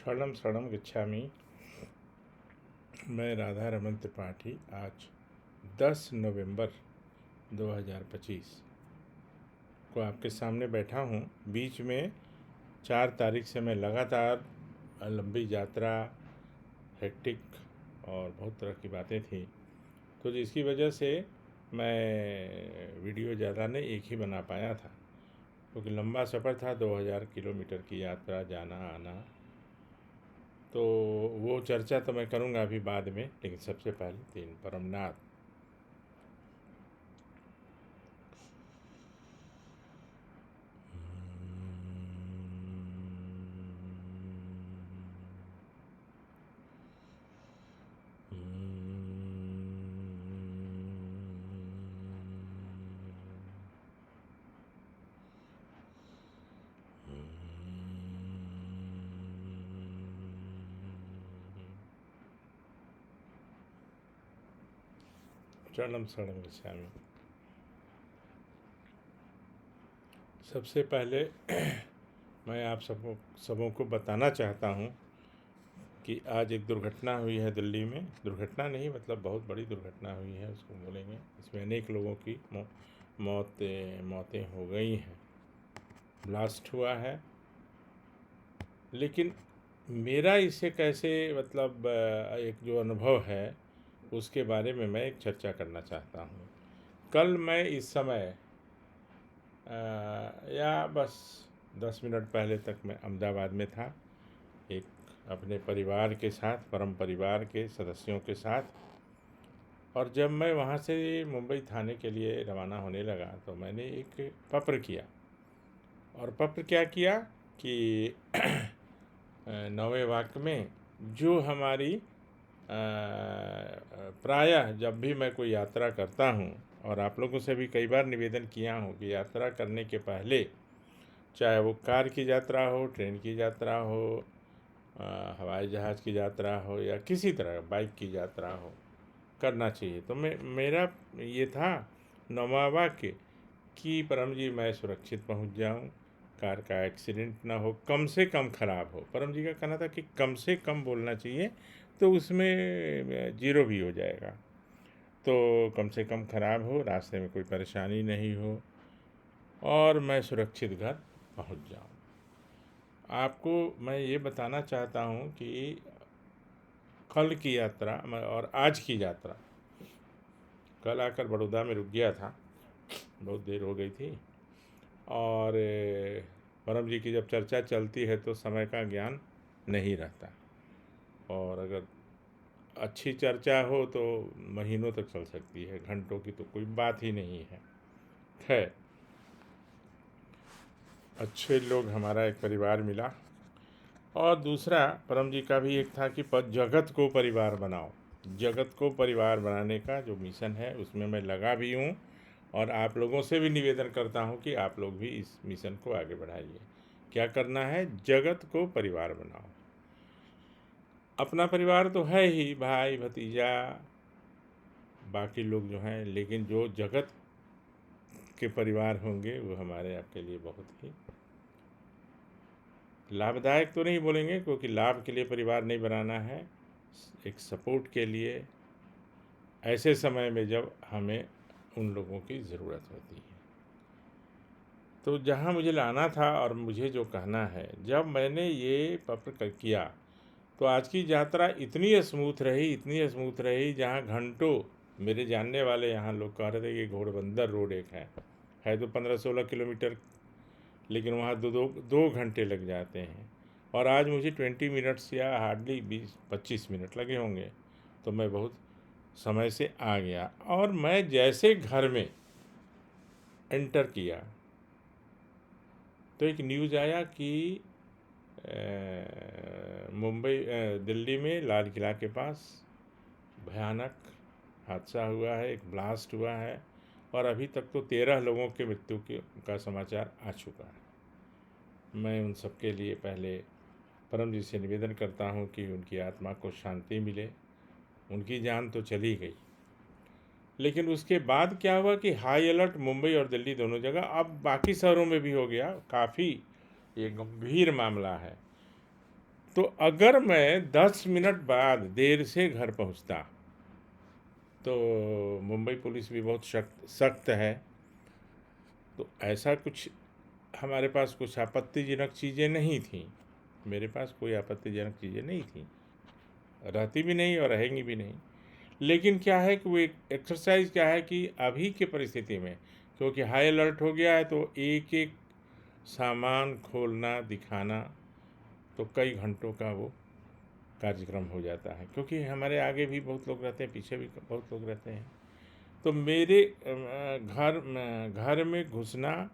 शरणम शरणम गच्छामि। मैं राधा रमन त्रिपाठी आज 10 नवंबर 2025 को आपके सामने बैठा हूँ। बीच में 4 तारीख से मैं लगातार लंबी यात्रा, हेक्टिक और बहुत तरह की बातें थी, तो जिसकी वजह से मैं वीडियो ज़्यादा नहीं एक ही बना पाया था, क्योंकि लंबा सफ़र था, 2000 किलोमीटर की यात्रा, जाना आना। तो वो चर्चा तो मैं करूँगा अभी बाद में, लेकिन सबसे पहले 3 परमनाथ। शरणम शरणम गच्छामि। सबसे पहले मैं आप सबों को बताना चाहता हूँ कि आज एक दुर्घटना हुई है दिल्ली में। दुर्घटना नहीं, मतलब बहुत बड़ी दुर्घटना हुई है, उसको बोलेंगे। इसमें अनेक लोगों की मौतें हो गई हैं, ब्लास्ट हुआ है। लेकिन मेरा इससे कैसे, मतलब एक जो अनुभव है उसके बारे में मैं एक चर्चा करना चाहता हूँ। कल मैं इस समय या बस 10 मिनट पहले तक मैं अहमदाबाद में था, एक अपने परिवार के साथ, परम परिवार के सदस्यों के साथ। और जब मैं वहाँ से मुंबई थाने के लिए रवाना होने लगा तो मैंने एक पत्र किया। और पत्र क्या किया कि 9वें वाक्य में जो हमारी प्रायः जब भी मैं कोई यात्रा करता हूँ, और आप लोगों से भी कई बार निवेदन किया हूँ कि यात्रा करने के पहले, चाहे वो कार की यात्रा हो, ट्रेन की यात्रा हो, हवाई जहाज़ की यात्रा हो, या किसी तरह बाइक की यात्रा हो, करना चाहिए। तो मेरा ये था 9वां वाक्य कि परम जी मैं सुरक्षित पहुंच जाऊं, कार का एक्सीडेंट ना हो, कम से कम ख़राब हो। परम जी का कहना था कि कम से कम बोलना चाहिए, तो उसमें जीरो भी हो जाएगा। तो कम से कम ख़राब हो, रास्ते में कोई परेशानी नहीं हो, और मैं सुरक्षित घर पहुंच जाऊं। आपको मैं ये बताना चाहता हूं कि कल की यात्रा और आज की यात्रा, कल आकर बड़ौदा में रुक गया था, बहुत देर हो गई थी। और परम जी की जब चर्चा चलती है तो समय का ज्ञान नहीं रहता, और अगर अच्छी चर्चा हो तो महीनों तक चल सकती है, घंटों की तो कोई बात ही नहीं है। खैर, अच्छे लोग, हमारा एक परिवार मिला। और दूसरा परम जी का भी एक था कि जगत को परिवार बनाओ। जगत को परिवार बनाने का जो मिशन है उसमें मैं लगा भी हूँ, और आप लोगों से भी निवेदन करता हूँ कि आप लोग भी इस मिशन को आगे बढ़ाइए। क्या करना है? जगत को परिवार बनाओ। अपना परिवार तो है ही, भाई भतीजा, बाकी लोग जो हैं, लेकिन जो जगत के परिवार होंगे वो हमारे आपके लिए बहुत ही लाभदायक तो नहीं बोलेंगे, क्योंकि लाभ के लिए परिवार नहीं बनाना है, एक सपोर्ट के लिए, ऐसे समय में जब हमें उन लोगों की ज़रूरत होती है। तो जहाँ मुझे लाना था और मुझे जो कहना है, जब मैंने ये पत्र किया तो आज की यात्रा इतनी स्मूथ रही, इतनी स्मूथ रही, जहाँ घंटों, मेरे जानने वाले यहाँ लोग कह रहे थे कि घोड़बंदर रोड एक है तो 15-16 किलोमीटर, लेकिन वहाँ दो घंटे लग जाते हैं। और आज मुझे 20 मिनट्स या हार्डली 20-25 मिनट लगे होंगे, तो मैं बहुत समय से आ गया। और मैं जैसे घर में एंटर किया तो एक न्यूज़ आया कि दिल्ली में लाल किला के पास भयानक हादसा हुआ है, एक ब्लास्ट हुआ है, और अभी तक तो 13 लोगों के मृत्यु का समाचार आ चुका है। मैं उन सब के लिए पहले परम जी से निवेदन करता हूँ कि उनकी आत्मा को शांति मिले। उनकी जान तो चली गई, लेकिन उसके बाद क्या हुआ कि हाई अलर्ट मुंबई और दिल्ली दोनों जगह, अब बाकी शहरों में भी हो गया। काफ़ी ये गंभीर मामला है। तो अगर मैं 10 मिनट बाद देर से घर पहुंचता तो मुंबई पुलिस भी बहुत सख्त सख्त है। तो ऐसा कुछ हमारे पास कुछ आपत्तिजनक चीज़ें नहीं थी, मेरे पास कोई आपत्तिजनक चीज़ें नहीं थी, रहती भी नहीं और रहेंगी भी नहीं। लेकिन क्या है कि वो एक एक्सरसाइज क्या है कि अभी की परिस्थिति में क्योंकि हाई अलर्ट हो गया है तो एक एक सामान खोलना दिखाना तो कई घंटों का वो कार्यक्रम हो जाता है, क्योंकि हमारे आगे भी बहुत लोग रहते हैं, पीछे भी बहुत लोग रहते हैं। तो मेरे घर में घुसना,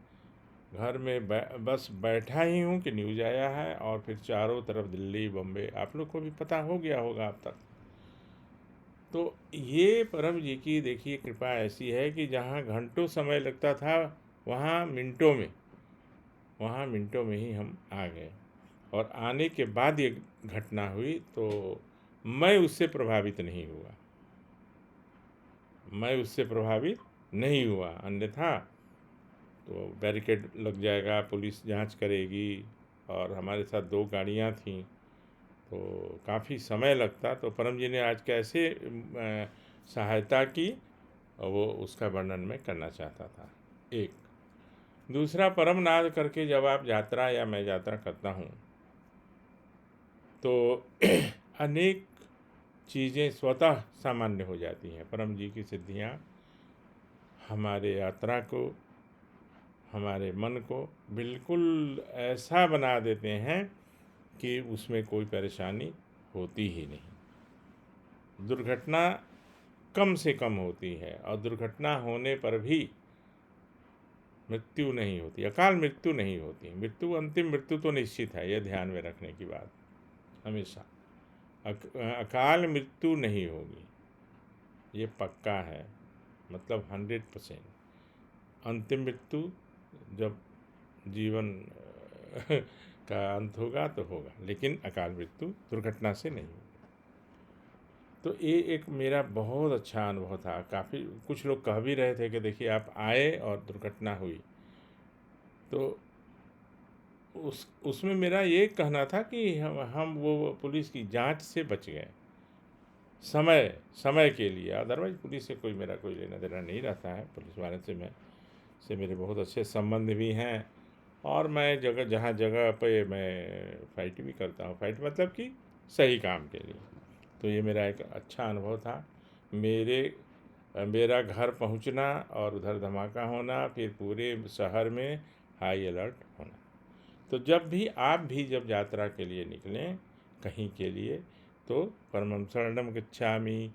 घर में बस बैठा ही हूँ कि न्यूज़ आया है और फिर चारों तरफ दिल्ली बम्बे, आप लोग को भी पता हो गया होगा अब तक। तो ये परम जी की देखिए कृपा ऐसी है कि जहाँ घंटों समय लगता था वहाँ मिनटों में ही हम आ गए। और आने के बाद ये घटना हुई तो मैं उससे प्रभावित नहीं हुआ, अन्यथा तो बैरिकेड लग जाएगा, पुलिस जांच करेगी और हमारे साथ 2 गाड़ियां थीं तो काफ़ी समय लगता। तो परम जी ने आज कैसे सहायता की वो उसका वर्णन मैं करना चाहता था। एक दूसरा, परम नाद करके जब आप यात्रा या मैं यात्रा करता हूँ तो अनेक चीज़ें स्वतः सामान्य हो जाती हैं। परम जी की सिद्धियाँ हमारे यात्रा को, हमारे मन को बिल्कुल ऐसा बना देते हैं कि उसमें कोई परेशानी होती ही नहीं। दुर्घटना कम से कम होती है और दुर्घटना होने पर भी मृत्यु नहीं होती, अकाल मृत्यु नहीं होती। मृत्यु, अंतिम मृत्यु तो निश्चित है, यह ध्यान में रखने की बात हमेशा। अकाल मृत्यु नहीं होगी, ये पक्का है, मतलब 100%। अंतिम मृत्यु जब जीवन का अंत होगा तो होगा, लेकिन अकाल मृत्यु दुर्घटना से नहीं होगी। तो ये एक मेरा बहुत अच्छा अनुभव था। काफ़ी कुछ लोग कह भी रहे थे कि देखिए आप आए और दुर्घटना हुई, तो उसमें मेरा ये कहना था कि हम वो पुलिस की जांच से बच गए समय के लिए। अदरवाइज पुलिस से मेरा कोई लेना देना नहीं रहता है। पुलिस वाले से मेरे बहुत अच्छे संबंध भी हैं और मैं जगह पे मैं फाइट भी करता हूँ। फाइट मतलब कि सही काम के लिए। तो ये मेरा एक अच्छा अनुभव था। मेरा घर पहुंचना और उधर धमाका होना, फिर पूरे शहर में हाई अलर्ट होना। तो जब यात्रा के लिए निकलें कहीं के लिए तो परमं शरणं गच्छामि,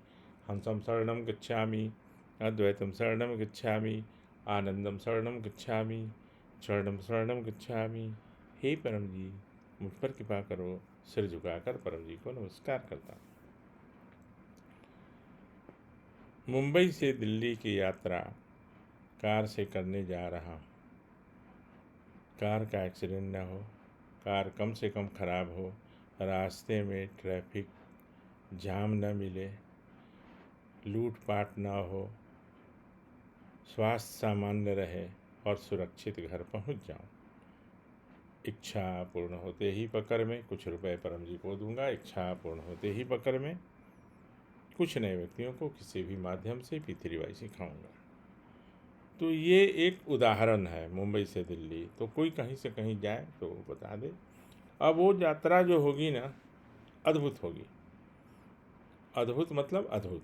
हंसं शरणं गच्छामि, अद्वैतम शरणं गच्छामि, आनंदम शरणं गच्छामि, शरणं शरणं गच्छामि। हे परम जी, मुझ पर कृपा करो। सिर झुकाकर परम जी को नमस्कार करता हूँ। मुंबई से दिल्ली की यात्रा कार से करने जा रहा हूँ। कार का एक्सीडेंट ना हो, कार कम से कम ख़राब हो, रास्ते में ट्रैफिक जाम न मिले, लूटपाट ना हो, स्वास्थ्य सामान्य रहे और सुरक्षित घर पहुंच जाऊं। इच्छा पूर्ण होते ही पकड़ में कुछ रुपए परम जी को दूंगा। इच्छा पूर्ण होते ही पकड़ में कुछ नए व्यक्तियों को किसी भी माध्यम से पीतरीबाई सिखाऊंगा। तो ये एक उदाहरण है मुंबई से दिल्ली। तो कोई कहीं से कहीं जाए तो बता दे। अब वो यात्रा जो होगी ना, अद्भुत होगी। अद्भुत मतलब अद्भुत,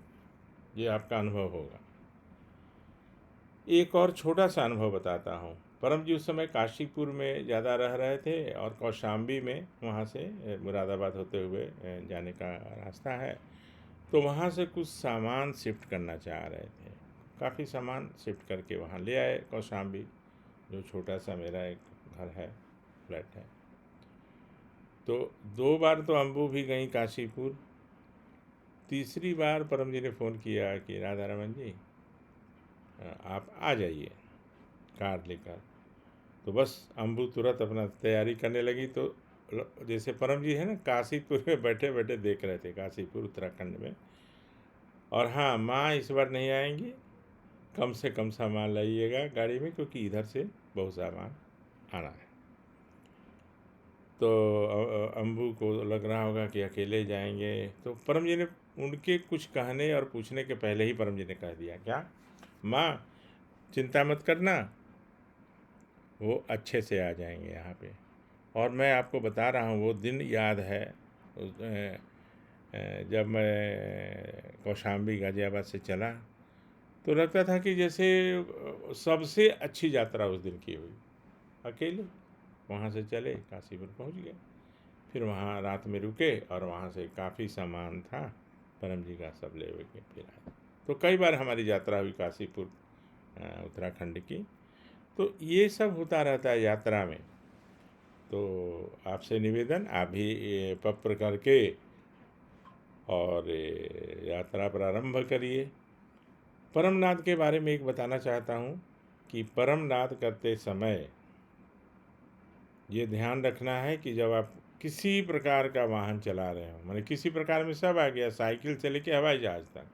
ये आपका अनुभव होगा। एक और छोटा सा अनुभव बताता हूँ। परम जी उस समय काशीपुर में ज़्यादा रह रहे थे और कौशाम्बी में, वहाँ से मुरादाबाद होते हुए जाने का रास्ता है, तो वहाँ से कुछ सामान शिफ्ट करना चाह रहे थे। काफ़ी सामान शिफ्ट करके वहाँ ले आए कौशाम्बी, जो छोटा सा मेरा एक घर है, फ्लैट है। तो 2 बार तो अम्बू भी गई काशीपुर। तीसरी बार परम जी ने फ़ोन किया कि राधा रमन जी आप आ जाइए कार लेकर। तो बस अम्बू तुरंत अपना तैयारी करने लगी। तो जैसे परम जी है ना, काशीपुर में बैठे बैठे देख रहे थे, काशीपुर उत्तराखंड में। और हाँ, माँ इस बार नहीं आएंगी, कम से कम सामान लाइएगा गाड़ी में, क्योंकि इधर से बहुत सामान आना है। तो अम्बू को लग रहा होगा कि अकेले जाएंगे, तो परम जी ने उनके कुछ कहने और पूछने के पहले ही परम जी ने कह दिया, क्या माँ चिंता मत करना, वो अच्छे से आ जाएंगे यहाँ पे। और मैं आपको बता रहा हूँ, वो दिन याद है जब मैं कौशाम्बी गाज़ियाबाद से चला, तो लगता था कि जैसे सबसे अच्छी यात्रा उस दिन की हुई। अकेले वहाँ से चले, काशीपुर पहुँच गए, फिर वहाँ रात में रुके और वहाँ से काफ़ी सामान था परम जी का, सब ले के फिर आए। तो कई बार हमारी यात्रा हुई काशीपुर उत्तराखंड की। तो ये सब होता रहता है यात्रा में। तो आपसे निवेदन, आप भी ये पत्र करके और यात्रा प्रारंभ करिए। परमनाद के बारे में एक बताना चाहता हूँ कि परमनाद करते समय ये ध्यान रखना है कि जब आप किसी प्रकार का वाहन चला रहे हो, माने किसी प्रकार में सब आ गया, साइकिल से लेके हवाई जहाज़ तक,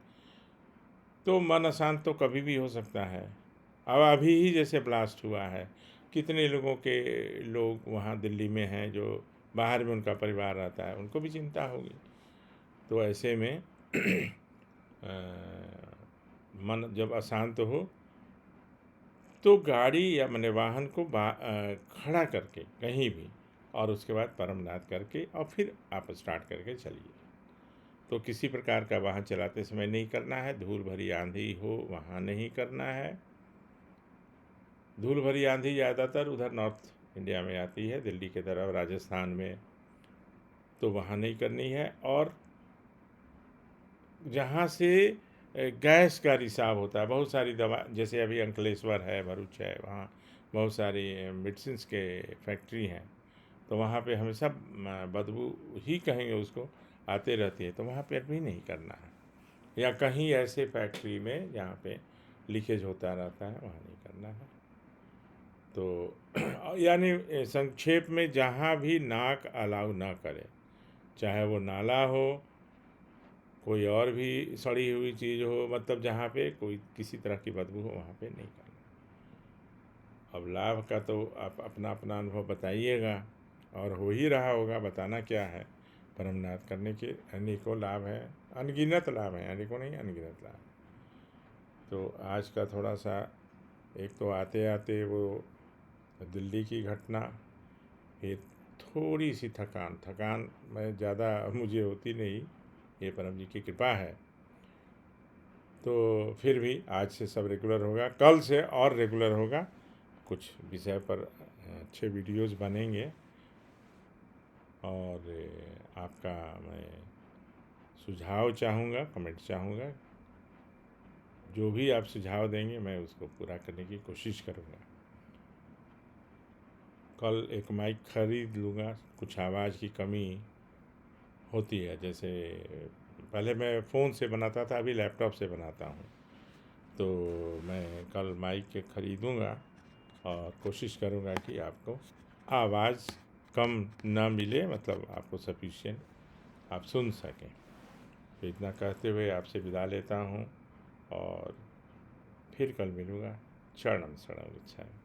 तो मन अशांत तो कभी भी हो सकता है। अब अभी ही जैसे ब्लास्ट हुआ है, कितने लोग वहाँ दिल्ली में हैं जो बाहर में उनका परिवार रहता है, उनको भी चिंता होगी। तो ऐसे में मन जब अशांत हो तो गाड़ी या माने वाहन को खड़ा करके कहीं भी, और उसके बाद परमनाद करके और फिर आप स्टार्ट करके चलिए। तो किसी प्रकार का वाहन चलाते समय नहीं करना है, धूल भरी आंधी हो वहाँ नहीं करना है। धूल भरी आंधी ज़्यादातर उधर नॉर्थ इंडिया में आती है, दिल्ली के तरफ, राजस्थान में, तो वहाँ नहीं करनी है। और जहाँ से गैस का रिसाव होता है, बहुत सारी दवा, जैसे अभी अंकलेश्वर है, भरूच है, वहाँ बहुत सारी मेडिसिन्स के फैक्ट्री हैं, तो वहाँ पे हमेशा बदबू ही कहेंगे उसको, आते रहती है, तो वहाँ पे भी नहीं करना है। या कहीं ऐसे फैक्ट्री में जहाँ पे लीकेज होता रहता है, वहाँ नहीं करना है। तो यानी संक्षेप में, जहाँ भी नाक अलाउ ना करे, चाहे वो नाला हो, कोई और भी सड़ी हुई चीज़ हो, मतलब जहाँ पे कोई किसी तरह की बदबू हो, वहाँ पे नहीं करना। अब लाभ का तो आप अपना अपना अनुभव बताइएगा, और हो ही रहा होगा, बताना क्या है। परमनाद करने के अनेकों लाभ हैं, अनगिनत लाभ हैं, अनेकों नहीं, अनगिनत लाभ। तो आज का थोड़ा सा, एक तो आते आते वो दिल्ली की घटना, फिर थोड़ी सी थकान मैं ज़्यादा मुझे होती नहीं, ये परम जी की कृपा है। तो फिर भी आज से सब रेगुलर होगा, कल से और रेगुलर होगा, कुछ विषय पर अच्छे वीडियोज़ बनेंगे। और आपका मैं सुझाव चाहूँगा, कमेंट चाहूँगा, जो भी आप सुझाव देंगे मैं उसको पूरा करने की कोशिश करूँगा। कल एक माइक खरीद लूँगा, कुछ आवाज़ की कमी होती है, जैसे पहले मैं फ़ोन से बनाता था, अभी लैपटॉप से बनाता हूँ, तो मैं कल माइक खरीदूँगा और कोशिश करूँगा कि आपको आवाज़ कम ना मिले, मतलब आपको सफिशिएंट आप सुन सकें। तो इतना कहते हुए आपसे विदा लेता हूँ, और फिर कल मिलूँगा। चरणम शरणं गच्छामि।